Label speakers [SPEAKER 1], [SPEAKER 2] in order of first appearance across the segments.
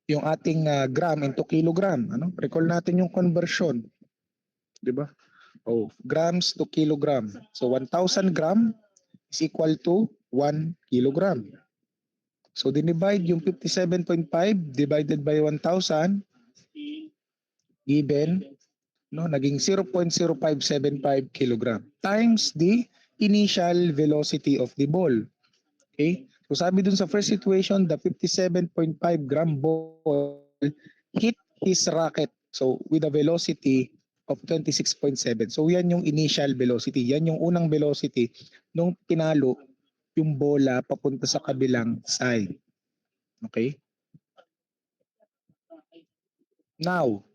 [SPEAKER 1] yung ating gram into kilogram. Ano? Recall natin yung conversion. Di ba? Grams to kilogram. So 1,000 gram is equal to 1 kilogram. So dinivide yung 57.5 divided by 1,000 given naging 0.0575 kilogram times the initial velocity of the ball. Okay? So sabi dun sa first situation, the 57.5 gram ball hit his racket. So with a velocity of 26.7. So yan yung initial velocity. Yan yung unang velocity nung pinalo yung bola papunta sa kabilang side. Okay? Now,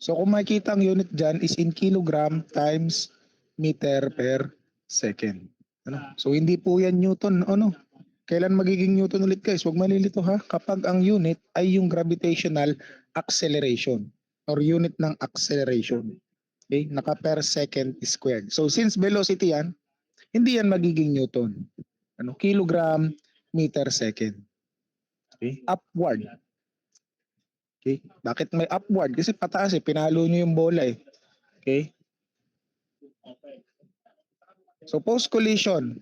[SPEAKER 1] so kung makikita ang unit dyan is in kilogram times meter per second. Ano? So hindi po yan Newton. Ano? Kailan magiging Newton ulit guys? Huwag malilito ha. Kapag ang unit ay yung gravitational acceleration or unit ng acceleration. Okay? Naka per second squared. So since velocity yan, hindi yan magiging Newton. Ano? Kilogram meter second. Okay? Upward. Okay? Bakit may upward? Kasi pataas pinalo nyo yung bola Okay? So post-collision,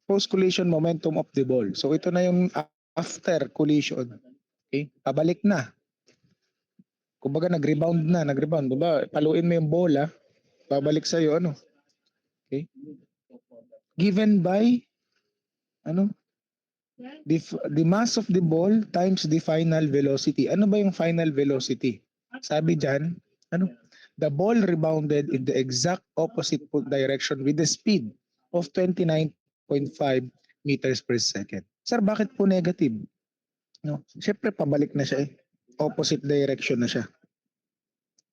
[SPEAKER 1] post-collision momentum of the ball. So ito na yung after collision. Okay? Pabalik na. Kumbaga nag-rebound. Diba? Paluin mo yung bola, babalik sa'yo, Okay? Given by, the mass of the ball times the final velocity. Ano ba yung final velocity? Sabi dyan, the ball rebounded in the exact opposite direction with the speed of 29.5 meters per second. Sir, bakit po negative? Siyempre, pabalik na siya Opposite direction na siya.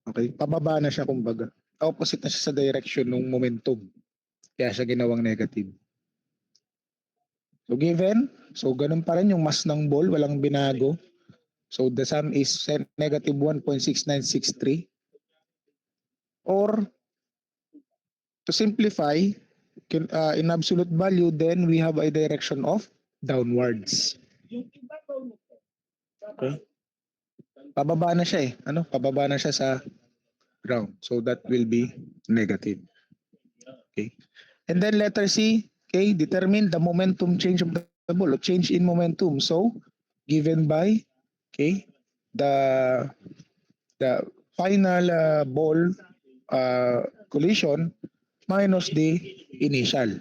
[SPEAKER 1] Okay? Pababa na siya kumbaga. Opposite na siya sa direction ng momentum. Kaya siya ginawang negative. So given, so ganun pa rin yung mass ng ball, walang binago. So the sum is negative 1.6963. Or to simplify, in absolute value, then we have a direction of downwards. Okay? Pababa na siya Pababa na siya sa ground. So that will be negative. Okay? And then letter C, okay, determine the momentum change of the ball, or change in momentum. So given by the final ball collision minus the initial.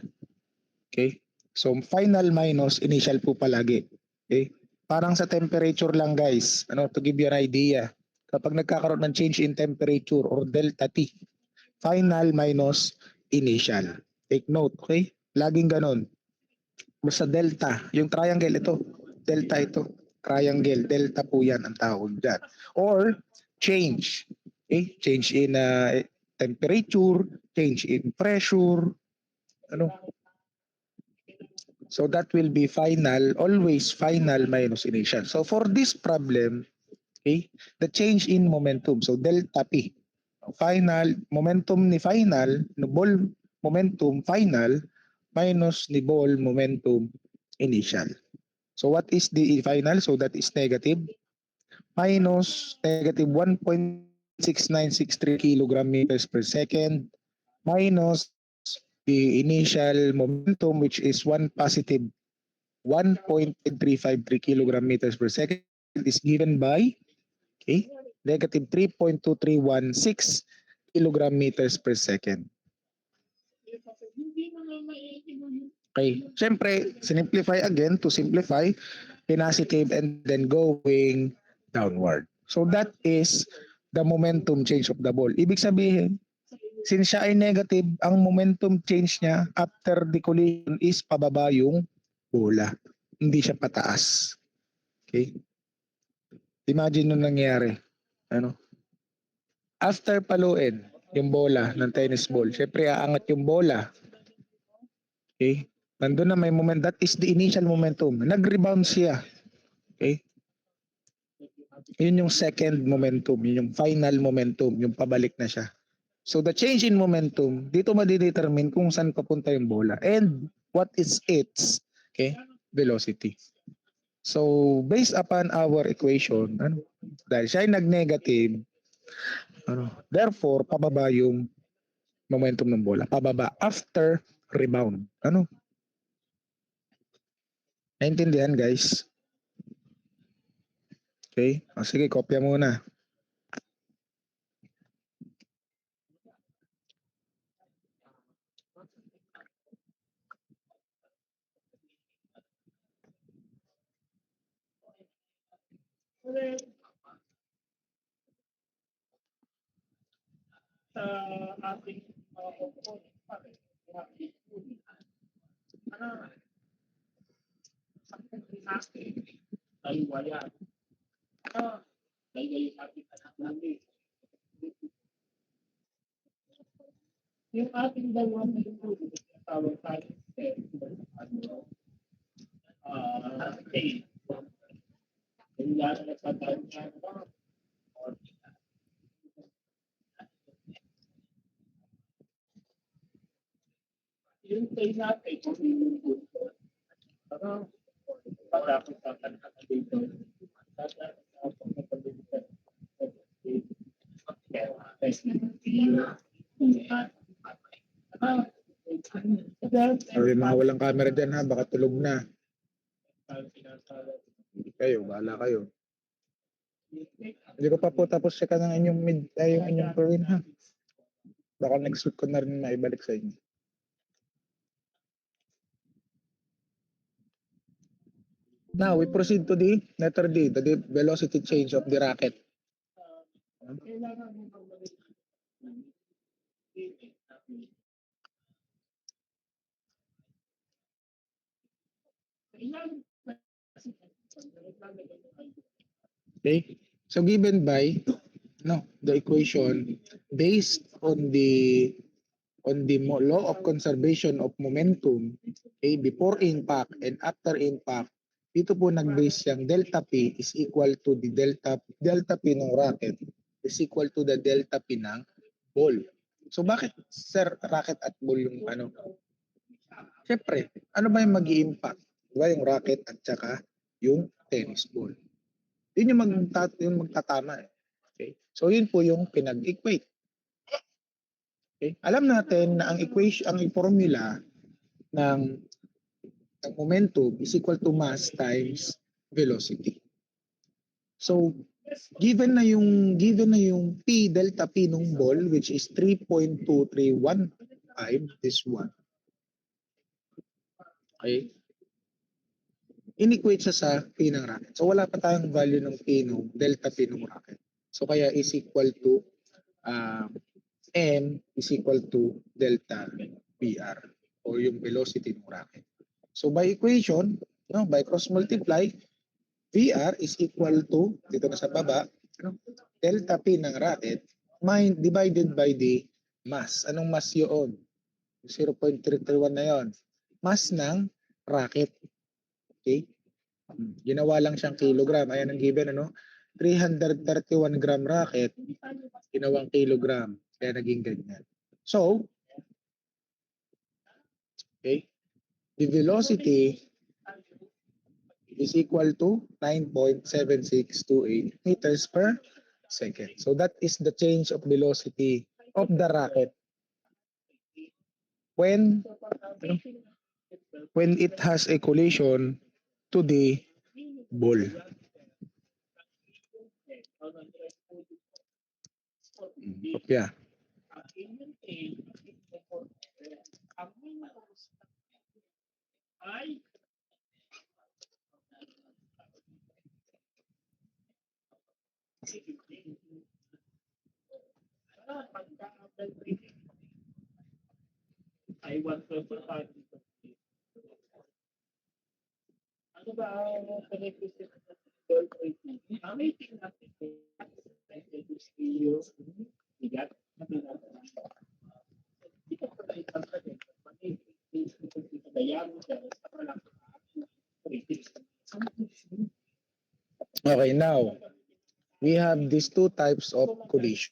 [SPEAKER 1] Okay? So final minus initial po palagi. Okay? Parang sa temperature lang guys, to give you an idea. Kapag nagkakaroon ng change in temperature or delta T, final minus initial. Take note, okay? Laging ganon. Basta delta, yung triangle delta triangle, delta po yan ang tawag dyan. Or change, okay? Change in temperature, change in pressure, So that will be final, always final minus initial. So for this problem, okay, the change in momentum, so delta P, final, momentum ni final, no ball momentum final, minus ni ball momentum initial. So what is the final? So that is negative, minus negative 1.6963 kilogram meters per second, minus the initial momentum which is positive 1.353 kilogram meters per second is given by negative 3.2316 kilogram meters per second. Okay. Siyempre, simplify again. To simplify, positive and then going downward. So that is the momentum change of the ball. Ibig sabihin, since siya ay negative, ang momentum change niya after the collision is pababa yung bola. Hindi siya pataas. Okay? Imagine nung nangyari. After paluin yung bola ng tennis ball, syempre aangat yung bola. Okay? Nandun na may moment. That is the initial momentum. Nag-rebound siya. Okay? Yun yung second momentum. Yun yung final momentum. Yung pabalik na siya. So the change in momentum, dito madidetermine kung saan papunta yung bola. And what is its velocity. So, based upon our equation, dahil siya ay nag-negative, therefore, pababa yung momentum ng bola. Pababa after rebound. Naintindihan, guys? Okay? Sige, kopya muna.
[SPEAKER 2] Sa ating mga component pare, sa natin ay wala. Ay ating anak namin. Yung ating dalawang minuto, tawag tayo yung lalo na sa tayo yung tayo natin, parang patapos sa kanila dito.
[SPEAKER 1] Sorry, mga walang camera dyan ha, baka tulog na. Kayo, bahala kayo. Hindi ko pa po tapos check ng inyong yung inyong program ha. Baka next week ko na rin maibalik sa inyo. Now, we proceed to the letter D, the velocity change of the rocket. Okay? So, given by the equation based on the law of conservation of momentum, before impact and after impact, dito po nag-base yung delta P is equal to the delta P ng rocket is equal to the delta P ng ball. So bakit sir rocket at ball yung Siyempre, ano ba yung mag-i-impact? Diba yung rocket at saka yung tennis ball. Yun yung magtatama. Okay? So yun po yung pinag-equate. Okay? Alam natin na ang equation, ang formula ng momentum is equal to mass times velocity. So, given na yung P delta P ng ball which is 3.2315 this one. Okay? In-equate siya sa P ng rocket. So, wala pa tayong value ng P ng delta P ng rocket. So, kaya is equal to M is equal to delta PR o yung velocity ng rocket. So, by equation, by cross multiply, VR is equal to, dito na sa baba, delta P ng rocket divided by the mass. Anong mass yun? 0.331 na yon. Mass ng rocket. Okay? Ginawa lang siyang kilogram. Ayan ang given, 331 gram rocket, ginawang kilogram. Kaya naging ganyan. So, okay, the velocity is equal to 9.7628 meters per second. So that is the change of velocity of the rocket when it has a collision to the ball. Kopya.
[SPEAKER 2] I want to find ano ba ang beneficent ng gold rating? Ang rating natin ay yung bigat na pinagawa. Ito pa rin ang kanya.
[SPEAKER 1] Okay, now we have these two types of collision.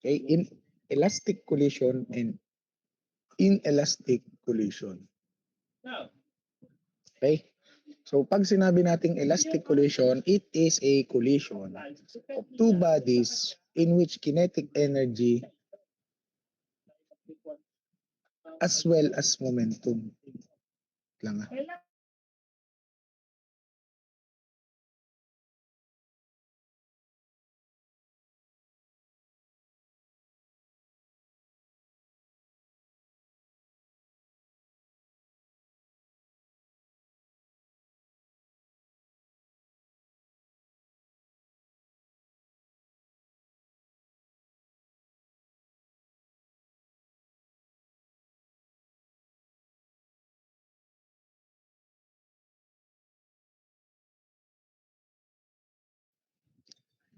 [SPEAKER 1] Okay, in elastic collision and inelastic collision.
[SPEAKER 2] Now,
[SPEAKER 1] Okay? So pag sinabi nating elastic collision, it is a collision of two bodies in which kinetic energy as well as momentum lang.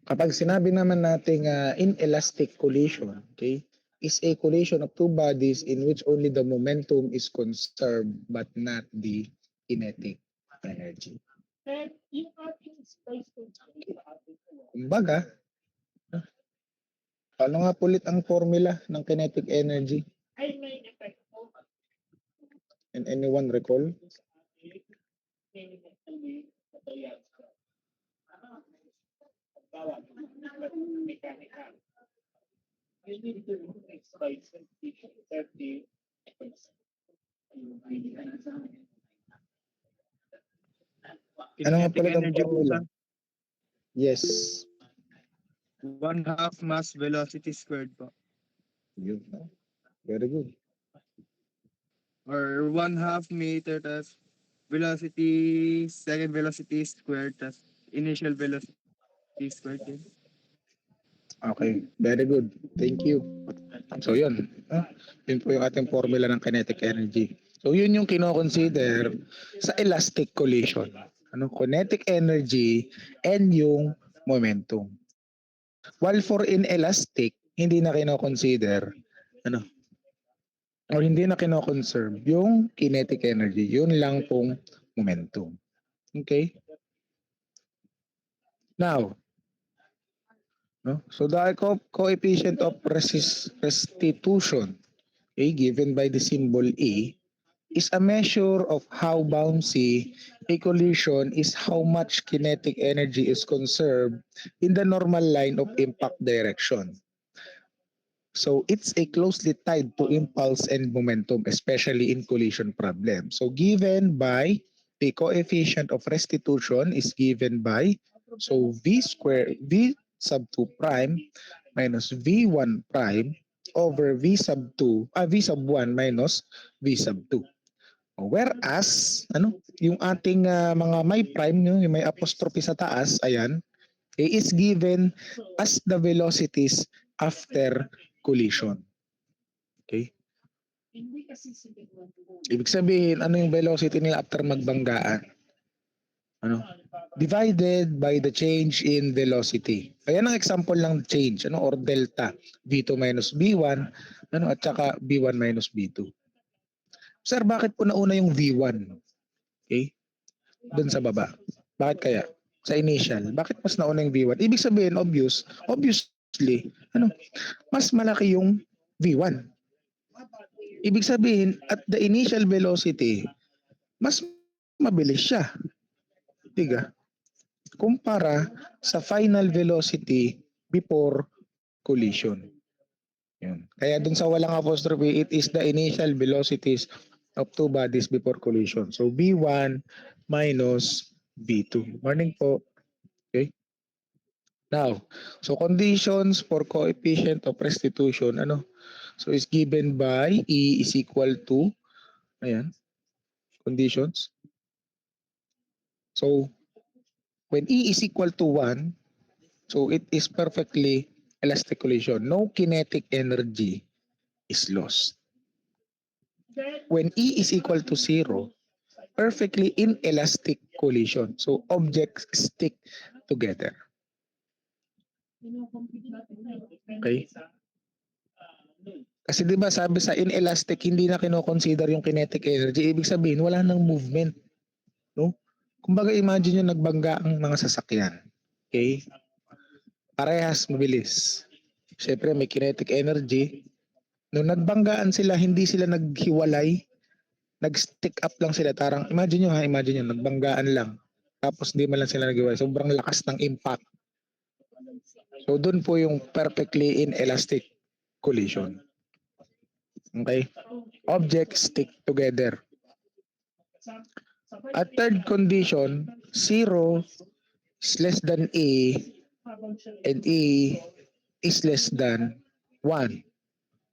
[SPEAKER 1] Kapag sinabi naman nating inelastic collision, okay, is a collision of two bodies in which only the momentum is conserved but not the kinetic energy.
[SPEAKER 2] and yung ating space constraint sa ating
[SPEAKER 1] Kumbaga, ano nga pulit ang formula ng kinetic energy?
[SPEAKER 2] ay may effect po
[SPEAKER 1] And anyone recall?
[SPEAKER 2] sa ating minimally materials. Bawa, mechanical. You need to exercise 30.
[SPEAKER 1] Ano nga
[SPEAKER 3] Kinetic
[SPEAKER 1] pulit ang
[SPEAKER 3] energy po
[SPEAKER 1] formula?
[SPEAKER 3] sir.
[SPEAKER 1] Yes.
[SPEAKER 3] 1/2 mass velocity squared po.
[SPEAKER 1] Yun. Very good.
[SPEAKER 3] Or 1/2 meter tas velocity, second velocity squared tas initial velocity squared din.
[SPEAKER 1] Okay, very good. Thank you. So yun, yun po yung ating formula ng kinetic energy. So yun yung kino-consider sa elastic collision. Ano, kinetic energy and yung momentum. While for inelastic, hindi na kino-consider ano, or hindi na kino-conserve yung kinetic energy. Yun lang pong momentum. Okay? Now, no? So the coefficient of restitution, okay, given by the symbol E, is a measure of how bouncy a collision is, how much kinetic energy is conserved in the normal line of impact direction. So it's a closely tied to impulse and momentum, especially in collision problems. So given by the coefficient of restitution is given by, so V square, V sub 2 prime minus V1 prime over V sub 2, V sub 1 minus V sub 2. Whereas, ano, yung ating mga may prime, yung may apostrophe sa taas, ayan, is given as the velocities after collision. Okay?
[SPEAKER 2] Hindi kasi sila
[SPEAKER 1] Ibig sabihin, ano yung velocity nila after magbanggaan? Ano? Divided by the change in velocity. Ayan ang example ng change, ano, or delta, V2 minus V1, ano, at saka V1 minus V2. Sir, bakit po nauna yung V1? Okay? Doon sa baba. Bakit kaya? Sa initial. Bakit mas nauna yung V1? Ibig sabihin, obviously, ano, mas malaki yung V1. Ibig sabihin, at the initial velocity, mas mabilis siya. Diga? Kumpara sa final velocity before collision. Yun. Kaya dun sa walang apostrophe, it is the initial velocities of two bodies before collision. So V1 minus V2. Morning po. Okay? Now, so conditions for coefficient of restitution, ano? So is given by E is equal to, ayan, conditions. So when E is equal to 1, so it is perfectly elastic collision. No kinetic energy is lost. When E is equal to 0, perfectly inelastic collision. So objects stick together. Okay? Kasi 'di ba sabi sa inelastic hindi na kino-consider yung kinetic energy, ibig sabihin wala nang movement, no? Kumbaga imagine yung nagbangga ang mga sasakyan. Okay? Parehas mabilis. Syempre may kinetic energy. Nung nagbanggaan sila, hindi sila naghiwalay, nag-stick up lang sila. Tarang, imagine nyo, nagbanggaan lang. Tapos di man lang sila nagawa. Sobrang lakas ng impact. So doon po yung perfectly inelastic collision. Okay? Objects stick together. At third condition, 0 is less than A and A is less than 1.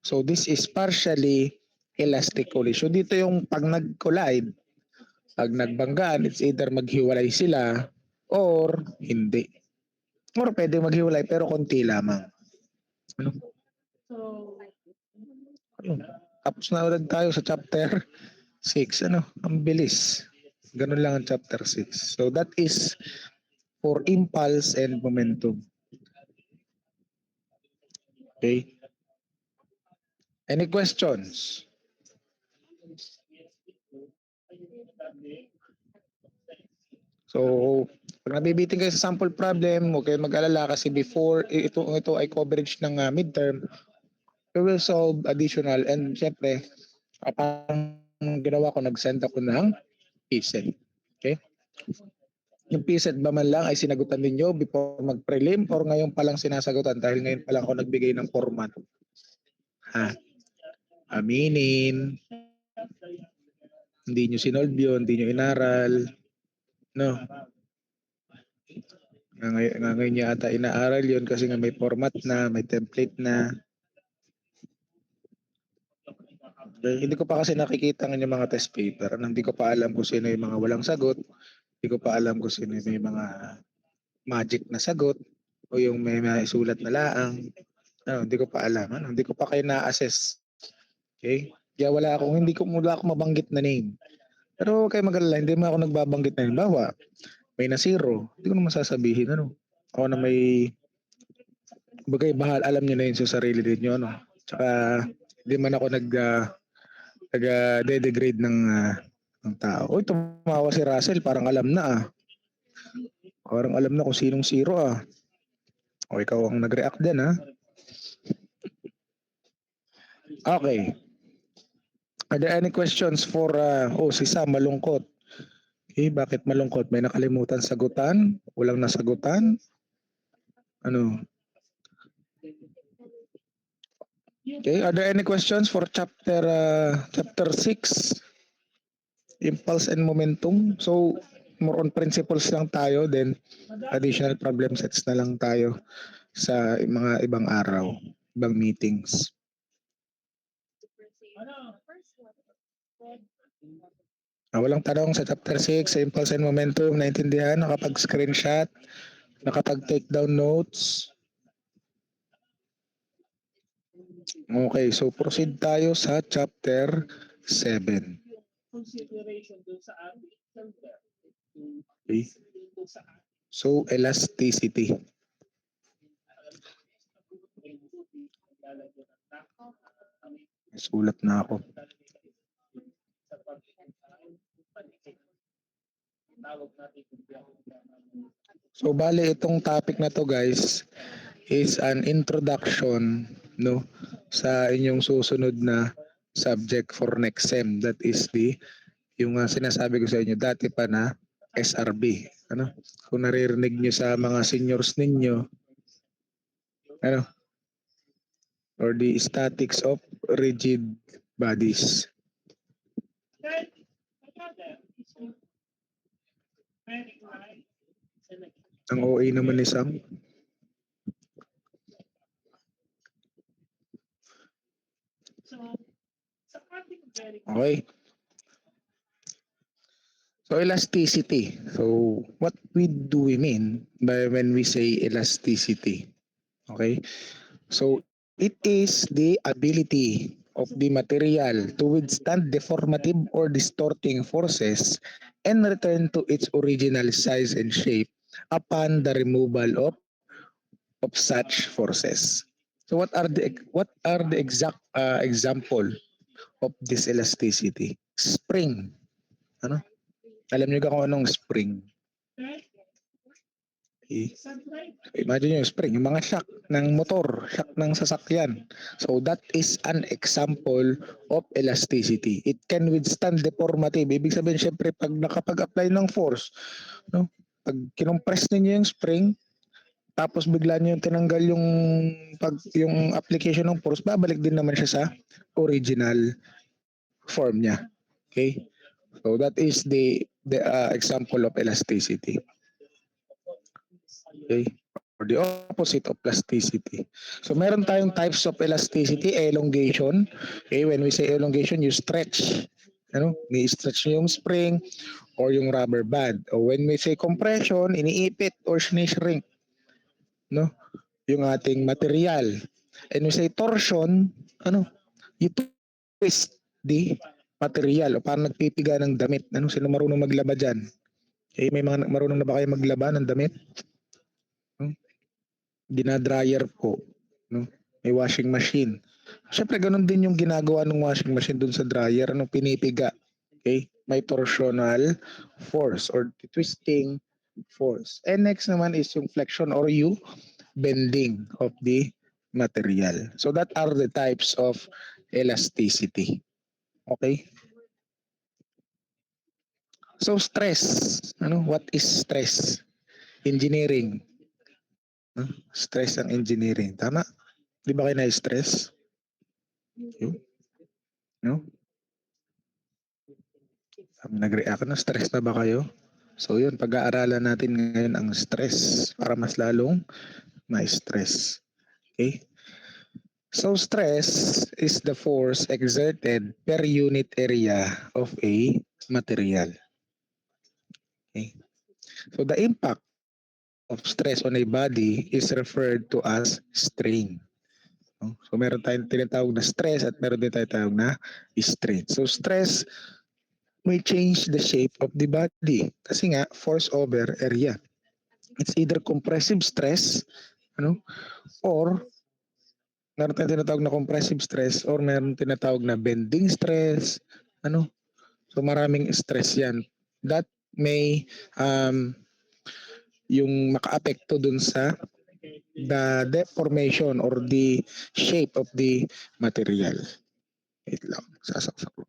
[SPEAKER 1] So this is partially elastic collision. Dito yung pag nag-collide, pag nagbanggaan, it's either maghiwalay sila or hindi. Or pwede maghiwalay pero konti lamang. Ano? Ayun. Tapos na ulit tayo sa chapter 6. Ano? Ang bilis. Ganun lang ang chapter 6. So that is for impulse and momentum. Okay? Any questions? So, pag nabibitin kayo sa sample problem, huwag kayo mag-alala kasi before ito ay coverage ng midterm, we will solve additional and syempre, parang ginawa ko, nag-send ako ng PSET. Okay? Yung PSET ba man lang ay sinagutan ninyo before mag-prelim or ngayon pa lang sinasagutan dahil ngayon pa lang ako nagbigay ng format? Ha? Aminin. Hindi nyo sinolve yun, hindi nyo inaral. No? Ngayon niya ata inaaral yun kasi nga may format na, may template na. Hindi ko pa kasi nakikita ng mga test paper. Hindi ko pa alam kung sino yung mga walang sagot. Hindi ko pa alam kung sino yung mga magic na sagot o yung may sulat na laang. Hindi ko pa alam. Hindi ko pa kayo na-assess. Okay? Kaya wala ako mabanggit na name. Pero huwag kayo mag-alala, hindi mo ako nagbabanggit na name. Bawa, may na zero. Hindi ko naman sasabihin. Ako na may bagay bahal, alam niyo na yun sa sarili ninyo. Tsaka hindi man ako nag-degrade ng tao. Uy, tumawa si Russell, parang alam na. Parang alam na kung sinong zero . O ikaw ang nag-react din . Okay. Are there any questions for si Sam malungkot? Okay, bakit malungkot? May nakalimutan sagutan? Walang nasagutan? Ano? Okay, are there any questions for chapter 6? Impulse and momentum. So, more on principles lang tayo, then additional problem sets na lang tayo sa mga ibang araw, ibang meetings. Walang tanong sa chapter 6, sa impulse and momentum, naintindihan, nakapag-screenshot, nakapag-take down notes. Okay, so proceed tayo sa chapter 7.
[SPEAKER 2] Consideration dun sa ating
[SPEAKER 1] Okay. So, elasticity. Sulat na ako. So, bale itong topic na to guys is an introduction sa inyong susunod na subject for next sem. That is yung sinasabi ko sa inyo dati pa na SRB. Kung naririnig nyo sa mga seniors ninyo, or the statics of rigid bodies. Ang OA naman ni Sam. Okay. So elasticity. So what do we mean by when we say elasticity? Okay. So it is the ability of the material to withstand deformative or distorting forces and return to its original size and shape upon the removal of such forces. So what are the exact example of this elasticity? Spring. Alam niyo kung anong spring? Okay? Imagine yung spring, yung mga shock ng motor, shock ng sasakyan. So that is an example of elasticity. It can withstand deformative. Ibig sabihin, syempre, pag nakapag-apply ng force, no? Pag kinompress ninyo yung spring, tapos bigla niyo yung tinanggal yung application ng force, babalik din naman siya sa original form niya. Okay? So that is the example of elasticity. Okay? Or the opposite of plasticity. So meron tayong types of elasticity, elongation. Okay, when we say elongation, you stretch. Ano? Ni-stretch nyo yung spring or yung rubber band. O when we say compression, iniipit or shrink, no? Yung ating material. And we say torsion, ano? You twist the material o parang nagpipiga ng damit. Ano? Sino marunong maglaba dyan? Okay, may mga marunong na ba kayo maglaba ng damit? Dinadryer po, no? May washing machine. Siyempre ganun din yung ginagawa ng washing machine dun sa dryer, ano, pinipiga. Okay? May torsional force or twisting force. And next naman is yung flexion or you bending of the material. So that are the types of elasticity. Okay? So stress, ano, what is stress? Engineering. No? Stress ang engineering. Tama? Di ba kayo na-stress? No? Nag-react na, stress na ba kayo? So yun, pag-aaralan natin ngayon ang stress para mas lalong ma-stress. Okay? So stress is the force exerted per unit area of a material. Okay? So the impact of stress on a body is referred to as strain. No? So meron tayong tinatawag na stress at meron din tayong tinatawag na strain. So stress may change the shape of the body kasi nga force over area. It's either compressive stress, ano, or meron tayong tinatawag na compressive stress or meron tinatawag na bending stress, ano. So maraming stress 'yan that may yung makaapekto dun sa the deformation or the shape of the material. Wait lang, sasaksak ko.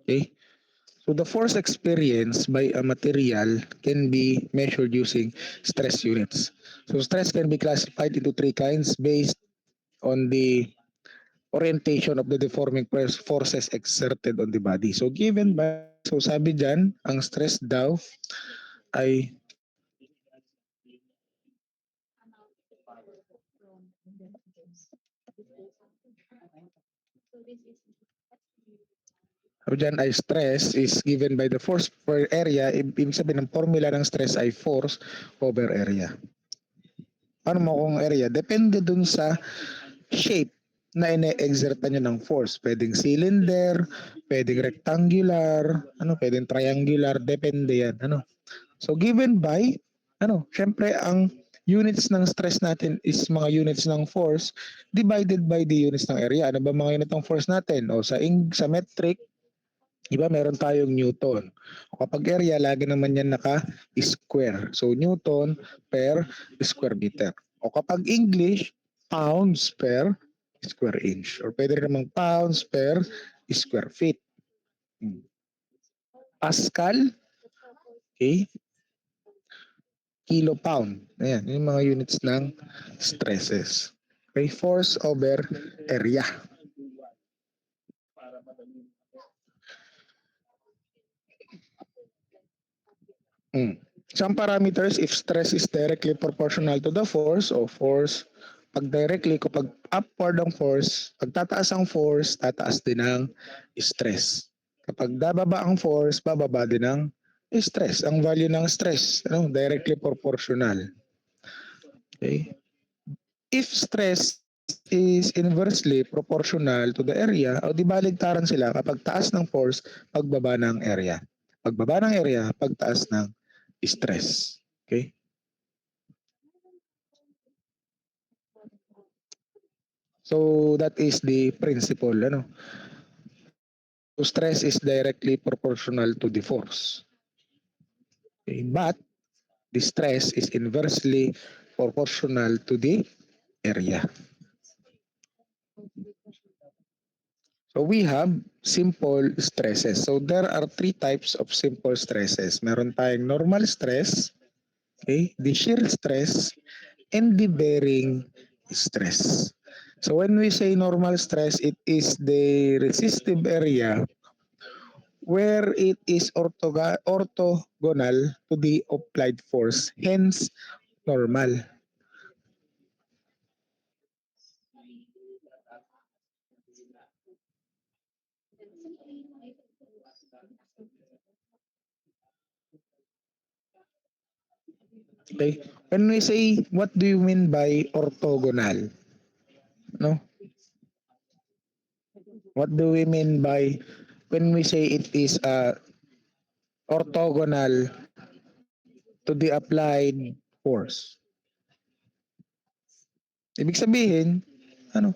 [SPEAKER 1] Okay? So the force experienced by a material can be measured using stress units. So stress can be classified into three kinds based on the orientation of the deforming forces exerted on the body. So given by, so sabi dyan, ang stress daw ay sabi dyan ay stress is given by the force per area. Ibig sabihin ng formula ng stress ay force over area. Paano mo kung area? Depende dun sa shape na ine-exertan nyo ng force. Pwedeng cylinder, pwedeng rectangular, ano, pwedeng triangular, depende yan. Ano? So given by, ano, syempre ang units ng stress natin is mga units ng force divided by the units ng area. Ano ba mga unit ng force natin? O sa metric, iba meron tayong Newton. O kapag area, lagi naman yan naka-square. So Newton per square meter. O kapag English, pounds per square inch. Or pwede rin namang pounds per square feet. Pascal, okay, kilo pound. Ayan, yung mga units ng stresses. Okay, force over area. Some parameters, if stress is directly proportional to the force o force, pag directly, kapag upward ang force, pag tataas ang force, tataas din ang stress. Kapag bababa ang force, bababa din ang stress. Ang value ng stress, ano, directly proportional. Okay? If stress is inversely proportional to the area, o di baligtaran sila kapag taas ng force, pagbaba ng area. Pagbaba ng area, pagtaas ng stress. Okay? So that is the principle, ano. So stress is directly proportional to the force. Okay? But the stress is inversely proportional to the area. So we have simple stresses. So there are three types of simple stresses. Meron tayong normal stress, okay, the shear stress, and the bearing stress. So when we say normal stress, it is the resistive area where it is orthogonal to the applied force, hence normal. Okay? When we say, what do you mean by orthogonal? No? What do we mean by when we say it is orthogonal to the applied force? Ibig sabihin, ano,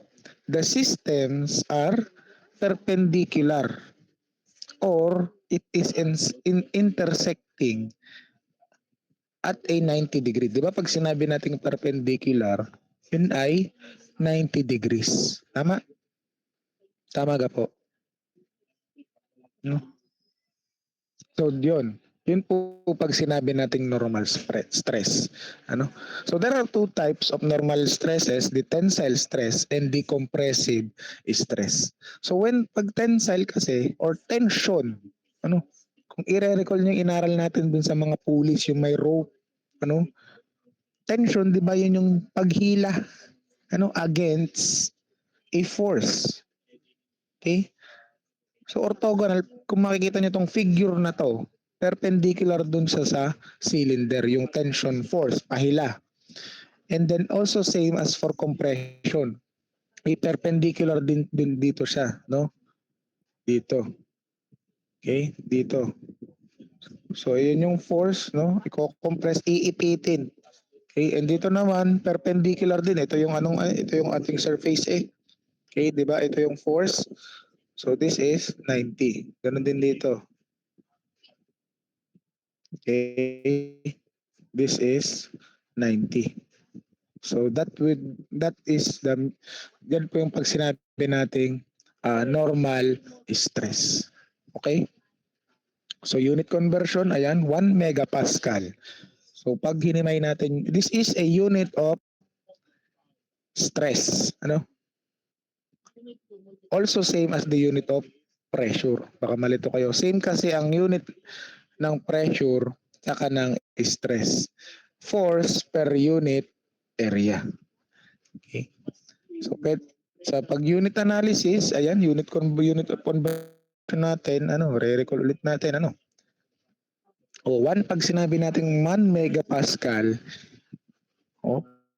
[SPEAKER 1] the systems are perpendicular or it is intersecting at a 90 degree. Di ba pag sinabi nating perpendicular, yun ay 90 degrees. Tama? Tama ga po? No? So yun. Yun po pag sinabi nating normal stress. Ano? So there are two types of normal stresses, the tensile stress and the compressive stress. So when pag tensile kasi or tension, ano? Kung i-recall niyo yung inaral natin dun sa mga pulleys, yung may rope, ano? Tension, 'di ba, yun yung paghila ano against a force. Okay? So orthogonal, kung makikita niyo tong figure na to, perpendicular dun sa cylinder, yung tension force, pahila. And then also same as for compression. Perpendicular din dito siya, no? Dito. Okay? Dito. So yun yung force, no? Iko-compress, iipitin. Okay? And dito naman perpendicular din. Ito yung ating surface eh. Okay, 'di ba? Ito yung force. So this is 90. Ganun din dito. Okay. This is 90. So that is yan po yung pag sinabi nating normal stress. Okay? So unit conversion, ayan, 1 megapascal. So pag hinimay natin, this is a unit of stress. Ano? Also same as the unit of pressure. Baka malito kayo. Same kasi ang unit ng pressure saka ng stress. Force per unit area. Okay. So sa pag-unit analysis, ayan, unit of conversion natin, re-recall ulit natin, pag sinabi natin 1 megapascal,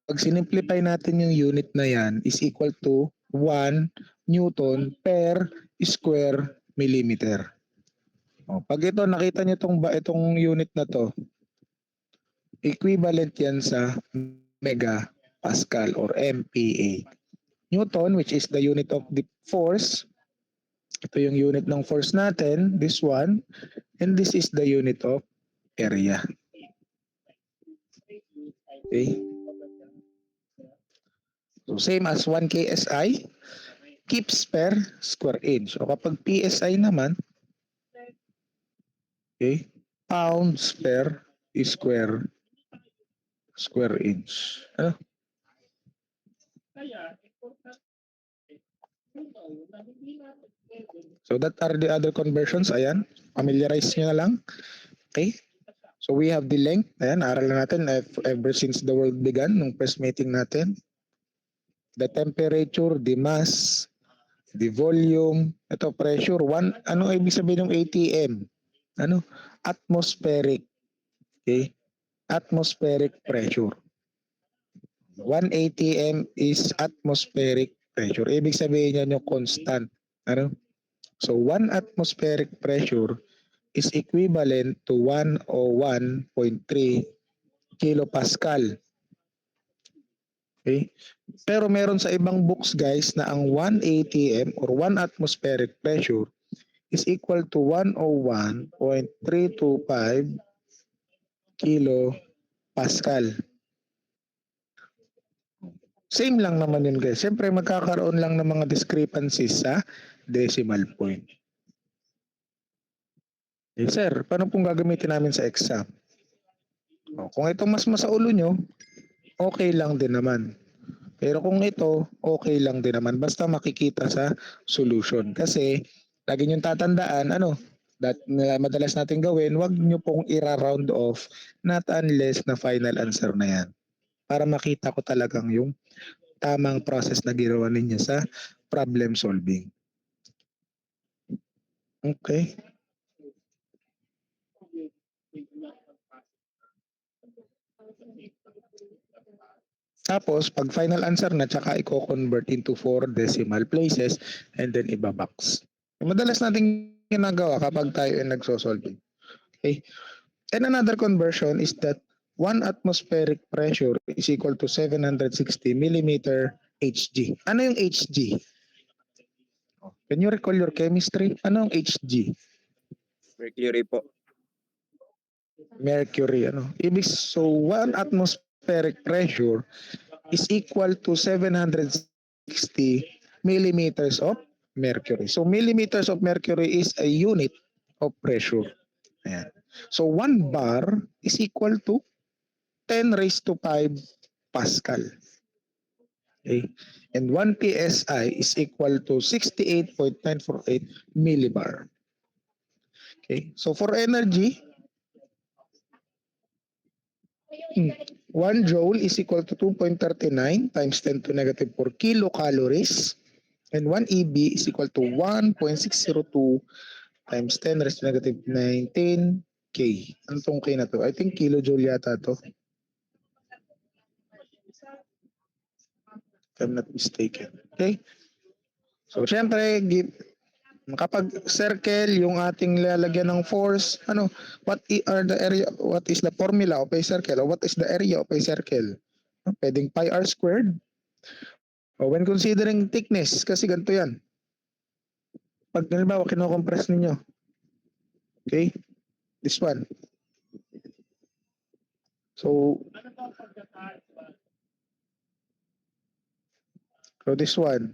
[SPEAKER 1] pag sinimplify natin yung unit na yan is equal to 1 Newton per square millimeter. Pag ito, nakita nyo itong unit na to, equivalent yan sa megapascal or MPa. Newton, which is the unit of the force. Ito yung unit ng force natin, this one. And this is the unit of area. Okay? So same as 1 KSI, kips per square inch. O kapag PSI naman, okay, pounds per square inch.
[SPEAKER 2] Kaya, important
[SPEAKER 1] So that are the other conversions. Ayan, familiarize nyo na lang. Okay? So we have the length. Ayan, aral na natin ever since the world began, nung first meeting natin. The temperature, the mass, the volume, ito pressure. Ano ibig sabihin ng ATM? Atmospheric. Okay? Atmospheric pressure. 1 ATM is atmospheric pressure. Ibig sabihin yan yung constant. So 1 atmospheric pressure is equivalent to 101.3 kilopascal. Okay? Pero meron sa ibang books guys na ang 1 atm or 1 atmospheric pressure is equal to 101.325 kilo Pascal. Same lang naman yun guys. Siyempre magkakaroon lang ng mga discrepancies sa decimal point. Eh sir, paano pong gagamitin namin sa exam? O, kung ito mas masaulo nyo, okay lang din naman. Pero kung ito, okay lang din naman. Basta makikita sa solution. Kasi, lagi nyo tatandaan, madalas natin gawin, wag nyo pong ira-round off not unless na final answer na yan. Para makita ko talagang yung tamang process na ginawa ninyo sa problem solving. Okay. Tapos, pag final answer na, tsaka i-convert into 4 decimal places and then ibabox. Madalas natin ginagawa kapag tayo ay nagsosolving. Okay? And another conversion is that 1 atmospheric pressure is equal to 760 millimeter Hg. Ano yung Hg? Can you recall your chemistry? Ano ang Hg?
[SPEAKER 3] Mercury po.
[SPEAKER 1] Mercury. So 1 atmospheric pressure is equal to 760 millimeters of mercury. So millimeters of mercury is a unit of pressure. Ayan. So 1 bar is equal to 10 raised to 5 Pascal. Okay. And 1 PSI is equal to 68.948 millibar. Okay. So for energy, 1 joule is equal to 2.39 times 10 to negative 4 kilocalories. And 1 EB is equal to 1.602 times 10 raised to negative 19 K. Ano tong K na to? I think kilojoule yata to. If I'm not mistaken. Okay? So, syempre, kapag circle yung ating lalagyan ng force, what is the formula of a circle or what is the area of a circle? Pwedeng pi r squared. O when considering thickness, kasi ganito yan. Pag halimbawa, kinocompress ninyo. Okay? This one. So, this one.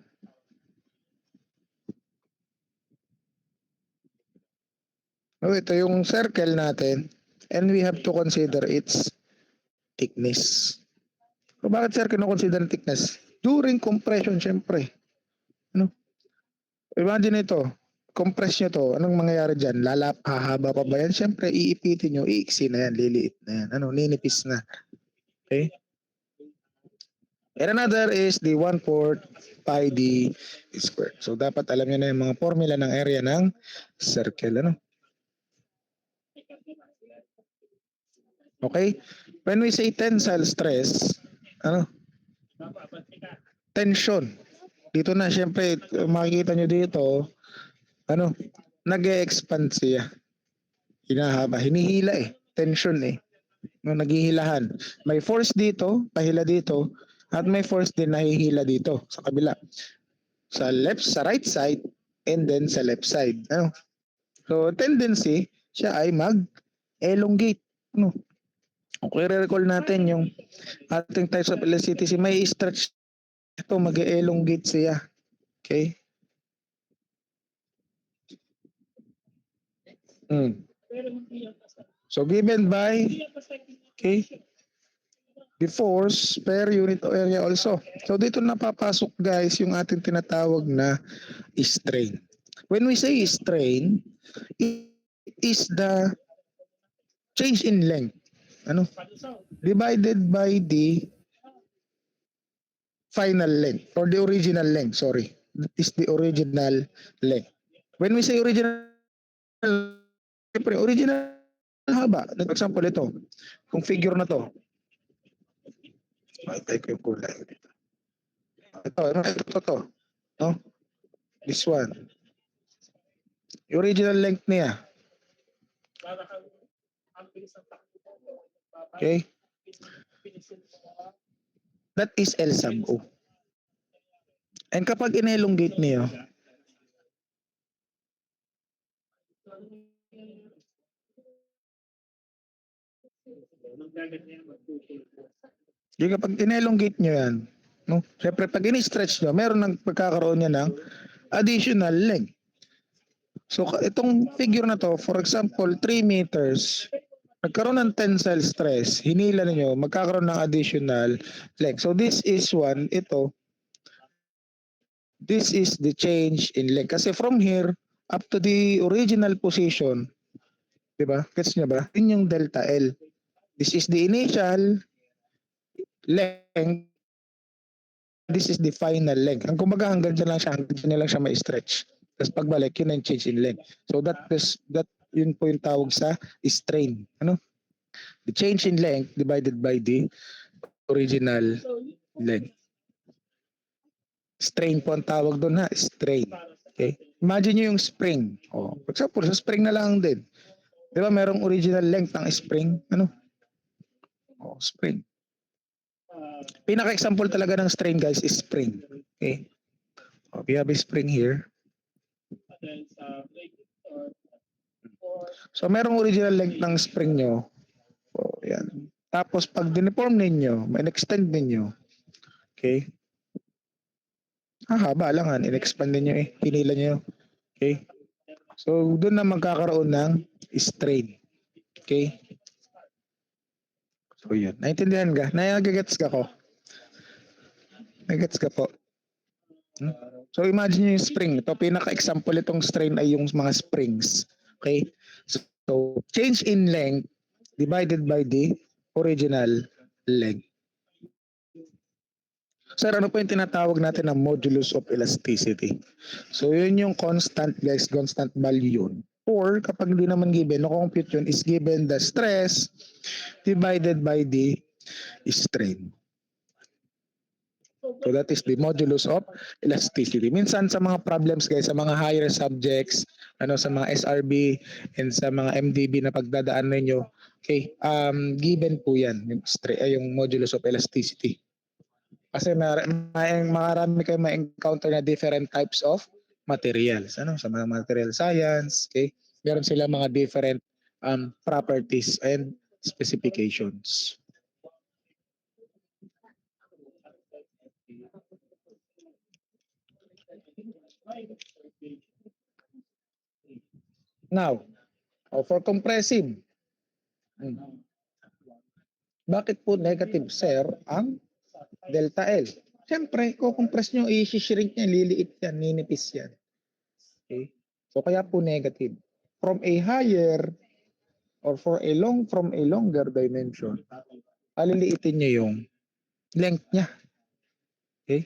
[SPEAKER 1] Ito yung circle natin and we have to consider its thickness. So, bakit sir kino-consider thickness? During compression, syempre. Ano? Imagine ito, compress nyo to, anong mangyayari dyan? Hahaba pa ba yan? Syempre, iipitin nyo, iiksi na yan, liliit na yan. Ninipis na. Okay? And another is the 1/4 pi d squared. So, dapat alam nyo na yung mga formula ng area ng circle. Okay? When we say tensile stress, tension. Dito na, syempre, makikita nyo dito, nag-e-expand siya. Hinahaba, hinihila tension naghihilahan. May force dito, pahila dito, at may force din nahihila dito, sa kabila. Sa right side, and then sa left side. So, tendency, siya ay mag-elongate. Okay, recall natin yung ating types of elasticity, may stretch ito, mag-elongate siya. Okay? So, given by, okay, the force per unit area also. So, dito napapasok guys yung ating tinatawag na strain. When we say strain, it is the change in length. Divided by the final length or the original length, sorry. That is the original length. When we say original, siyempre, original haba. For example, ito. Kung figure na to. Tayo ko yung kulay. Ito. No? This one. Yung original length niya. Okay? That is L sub O. And kapag in-elongate niyo, yung kapag in-elongate nyo yan, no? Siyempre, pag in-stretch nyo, meron nang pagkakaroon niya ng additional length. So, itong figure na to, for example, 3 meters, nagkaroon ng tensile stress, hinila ninyo, magkakaroon ng additional length. So, this is one, this is the change in length. Kasi from here, up to the original position, di ba? Gets nyo ba? Yun yung delta L. This is the initial length. This is the final length. Ang kumbaga hanggang dyan lang siya, hanggang dyan lang siya ma-stretch. Tapos pagbalik, yun ang change in length. So yun po yung tawag sa strain. Ano? The change in length divided by the original length. Strain po ang tawag doon ha, strain. Okay? Imagine nyo yung spring. Oh, for example, sa spring na lang din. Di ba merong original length ng spring? Ano? Oh, spring. Pinaka-example talaga ng strain guys is spring. Okay? Oh, we have a spring here. So merong original length ng spring nyo. Oh, yan. Tapos pag diniform ninyo, ma-extend ninyo. Okay? Haba lang han. In-expand ninyo eh. Pinila nyo. Okay? So doon na magkakaroon ng strain. Okay? So yun. Naintindihan ka? Nagagets ka ko? Nagagets ka po? So imagine nyo yung spring. Ito pinaka-example itong strain ay yung mga springs. Okay? So change in length divided by the original length. Sir, ano po yung tinatawag natin na modulus of elasticity? So yun yung constant guys, constant value yun. Or kapag hindi naman given, no-compute yun is given the stress divided by the strain. So that is the modulus of elasticity. Minsan sa mga problems guys, sa mga higher subjects, sa mga SRB and sa mga MDB na pagdadaan ninyo, okay, given po yan, yung modulus of elasticity. Kasi marami kayo ma-encounter na different types of materials. Sa mga material science, okay, meron sila mga different properties and specifications. Now, for compressive, bakit po negative, sir, ang delta L? Siyempre, kukompress nyo, i-shrink niya, liliit yan, ninipis yan. Okay? So, kaya po negative. From a higher or from a longer dimension, aliliitin nyo yung length niya. Okay?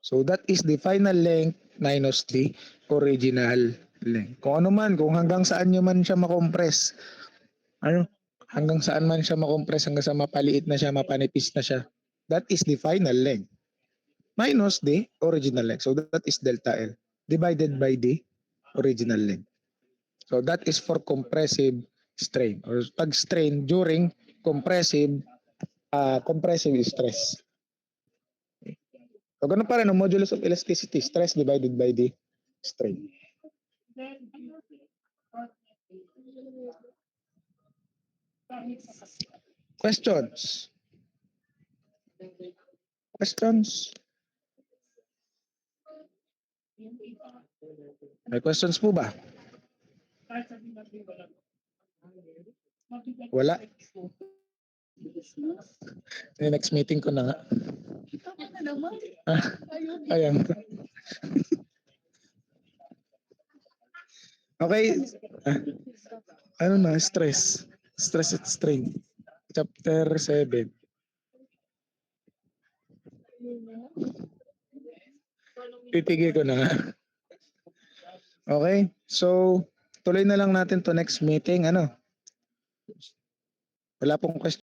[SPEAKER 1] So that is the final length minus the original length. Kung ano man, kung hanggang saan nyo man siya makompress, hanggang saan man siya makompress, hanggang sa mapaliit na siya, mapanipis na siya, that is the final length minus the original length. So that is delta L divided by the original length. So that is for compressive strain or pag strain during compressive stress. So ganun pa rin ang modulus of elasticity, stress divided by the strain. Questions? Questions? May questions po ba? Wala. Yung next meeting ko na nga. Ayan. Okay. Ano na? Stress. Stress at strain. Chapter 7. Titigil ko na nga. Okay. So, tuloy na lang natin to next meeting. Wala pong question.